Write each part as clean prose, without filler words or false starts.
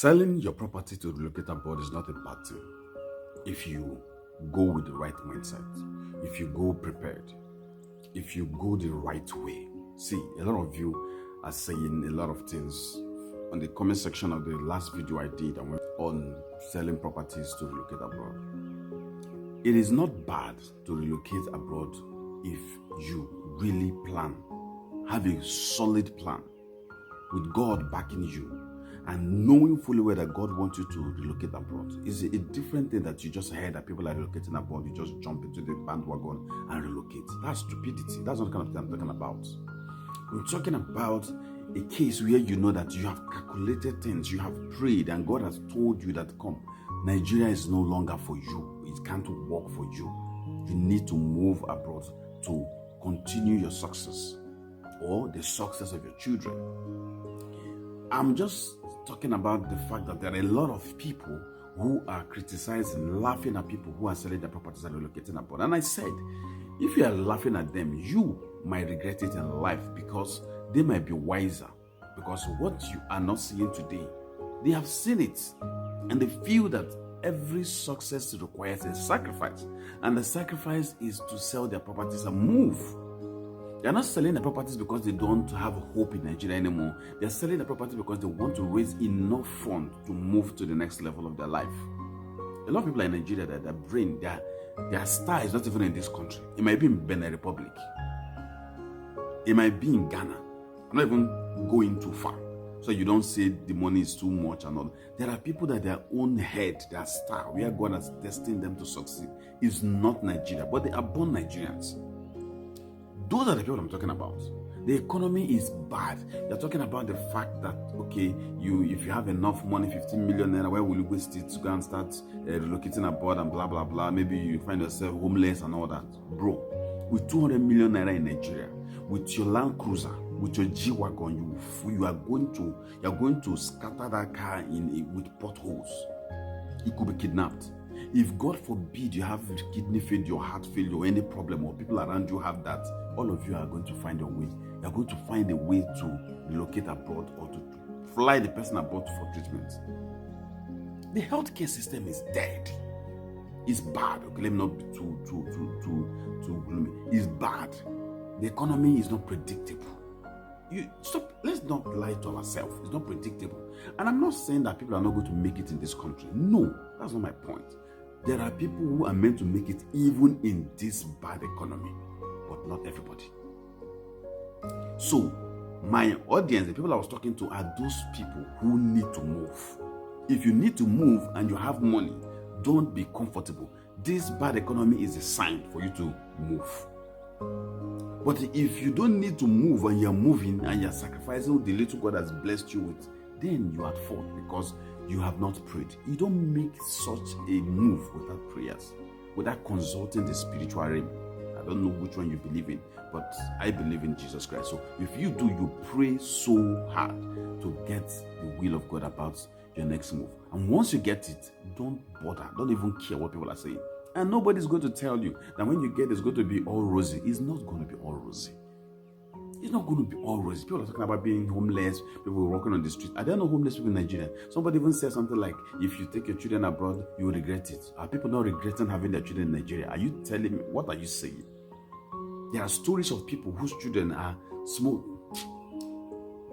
Selling your property to relocate abroad is not a bad thing if you go with the right mindset, if you go prepared, if you go the right way. See, a lot of you are saying a lot of things on the comment section of the last video I did on selling properties to relocate abroad. It is not bad to relocate abroad if you really plan, have a solid plan with God backing you and knowing fully well that God wants you to relocate abroad. Is a different thing that you just heard that people are relocating abroad, you just jump into the bandwagon and relocate. That's stupidity. That's not the kind of thing I'm talking about. I'm talking about a case where you know that you have calculated things, you have prayed, and God has told you that, come, Nigeria is no longer for you. It can't work for you. You need to move abroad to continue your success or the success of your children. I'm just talking about the fact that there are a lot of people who are criticizing, laughing at people who are selling their properties and relocating abroad. And I said, if you are laughing at them, you might regret it in life because they might be wiser. Because what you are not seeing today, they have seen it. And they feel that every success requires a sacrifice. And the sacrifice is to sell their properties and move. They're not selling the properties because they don't have hope in Nigeria anymore. They're selling the property because they want to raise enough funds to move to the next level of their life. A lot of people in Nigeria, their brain, their star is not even in this country. It might be in Benin Republic. It might be in Ghana. I'm not even going too far. So you don't say the money is too much and all. There are people that their own head, their star, where God has destined them to succeed, is not Nigeria, but they are born Nigerians. Those are the people I'm talking about. The economy is bad. You're talking about the fact that, okay, if you have enough money, 15 million naira, where will you waste it to go and start relocating abroad and blah, blah, blah. Maybe you find yourself homeless and all that. Bro, with 200 million naira in Nigeria, with your Land Cruiser, with your G-Wagon, you are going to scatter that car with potholes. You could be kidnapped. If God forbid you have kidney failure, heart failure, or any problem, or people around you have that, all of you are going to find a way. You're going to find a way to relocate abroad or to fly the person abroad for treatment. The healthcare system is dead. It's bad. Okay, let me not be too gloomy. It's bad. The economy is not predictable. Let's not lie to ourselves. It's not predictable. And I'm not saying that people are not going to make it in this country. No, that's not my point. There are people who are meant to make it even in this bad economy, but not everybody. So, my audience, the people I was talking to, are those people who need to move. If you need to move and you have money, don't be comfortable. This bad economy is a sign for you to move. But if you don't need to move and you're moving and you're sacrificing the little God has blessed you with, then you are at fault because you have not prayed. You don't make such a move without prayers, without consulting the spiritual realm. I don't know which one you believe in, but I believe in Jesus Christ. So if you do, you pray so hard to get the will of God about your next move. And once you get it, don't bother. Don't even care what people are saying. And nobody's going to tell you that when you get it's going to be all rosy. It's not going to be all rosy. It's not going to be all rosy. People are talking about being homeless, people walking on the street. I don't know homeless people in Nigeria. Somebody even said something like, if you take your children abroad, you will regret it. Are people not regretting having their children in Nigeria? Are you telling me, what are you saying? There are stories of people whose children are small.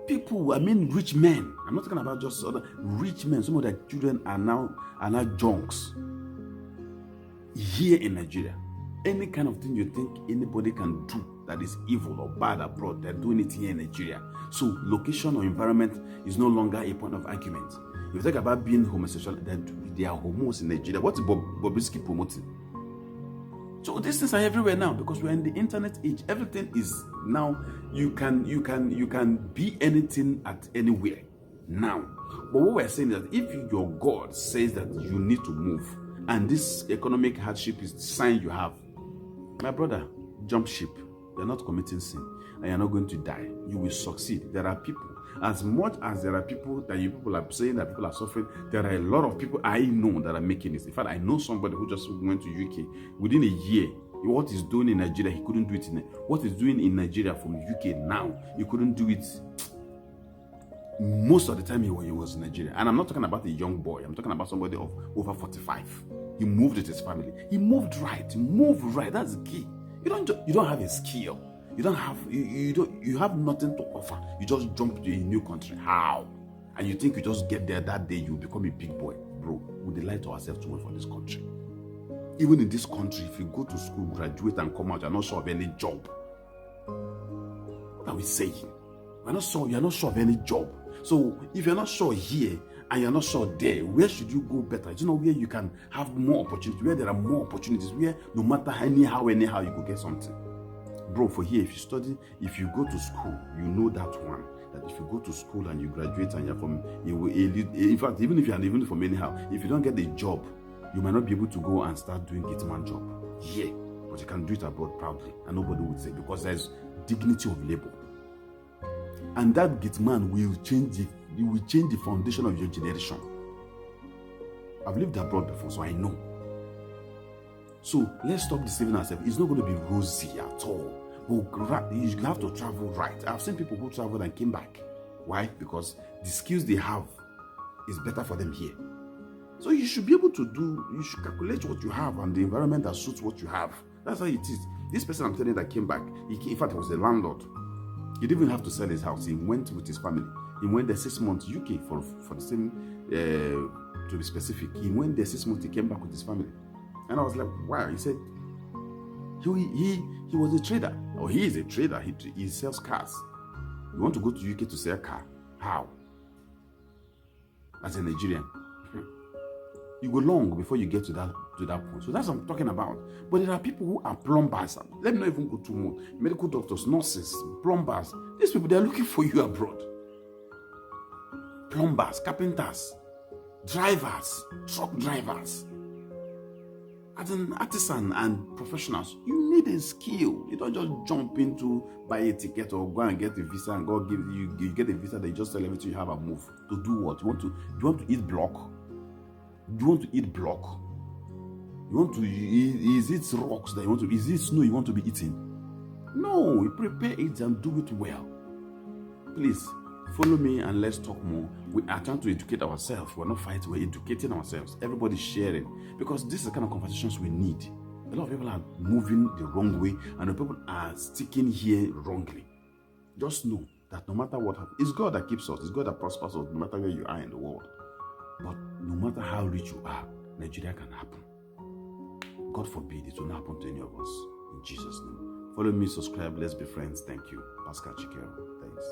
People, I mean rich men. I'm not talking about just other rich men. Some of their children are now junks here in Nigeria. Any kind of thing you think anybody can do that is evil or bad abroad, they're doing it here in Nigeria. So location or environment is no longer a point of argument. If you talk about being homosexual, there are homos in Nigeria. What's Bobrisky promoting? So these things are everywhere now because we're in the internet age. Everything is now, you can be anything at anywhere now. But what we're saying is that if your God says that you need to move, and this economic hardship is the sign you have, my brother, jump ship. You're not committing sin and you're not going to die. You will succeed. There are people, as much as there are people that you people are saying that people are suffering, there are a lot of people I know that are making this. In fact, I know somebody who just went to UK within a year. What he's doing in Nigeria, he couldn't do it what he's doing in Nigeria from UK now, he couldn't do it Most of the time he was in Nigeria. And I'm not talking about a young boy. I'm talking about somebody of over 45. He moved with his family. He moved right. He moved right. That's the key. You don't have a skill. You have nothing to offer. You just jump to a new country. How? And you think you just get there that day, you become a big boy. Bro, we lie to ourselves too much for this country. Even in this country, if you go to school, graduate and come out, you're not sure of any job. What are we saying? You're not sure of any job. So if you're not sure here and you're not sure there, where should you go better? Do you know where you can have more opportunities, where there are more opportunities, where no matter anyhow you could get something. Bro, for here, if you go to school, you know that one. That if you go to school and you graduate and you're from, in fact, even if you're living from anyhow, if you don't get a job, you might not be able to go and start doing gateman job here, but you can do it abroad proudly, and nobody would say, because there's dignity of labor. And that gateman will change the foundation of your generation. I've lived abroad before, so I know. So let's stop deceiving ourselves. It's not going to be rosy at all. But you have to travel right. I've seen people who traveled and came back. Why? Because the skills they have is better for them here. So you should be able to you should calculate what you have and the environment that suits what you have. That's how it is. This person I'm telling you that came back, in fact, he was a landlord. He didn't even have to sell his house. He went with his family. He went there 6 months, UK for the same, to be specific. He went there 6 months, he came back with his family. And I was like, wow. He said, he was a trader, or he is a trader. He sells cars. You want to go to UK to sell a car? How? As a Nigerian, you go long before you get to that point. So that's what I'm talking about. But there are people who are plumbers. Let me not even go too much. Medical doctors, nurses, plumbers. These people, they're looking for you abroad. Plumbers, carpenters, drivers, truck drivers. As an artisan and professionals, you need a skill. You don't just jump into, buy a ticket or go and get a visa and God give you get a visa, they just tell everything you have and move. To do what? You want to eat block? Do you want to eat block? Is it rocks that you want to, is it snow you want to be eating? No, you prepare it and do it well. Please, follow me and let's talk more. We are trying to educate ourselves. We're not fighting, we're educating ourselves. Everybody's sharing. Because this is the kind of conversations we need. A lot of people are moving the wrong way and the people are sticking here wrongly. Just know that no matter what happens, it's God that keeps us. It's God that prospers us no matter where you are in the world. But no matter how rich you are, Nigeria can happen. God forbid it will not happen to any of us. In Jesus' name. Follow me, subscribe, let's be friends. Thank you. Pascal Chikero. Thanks.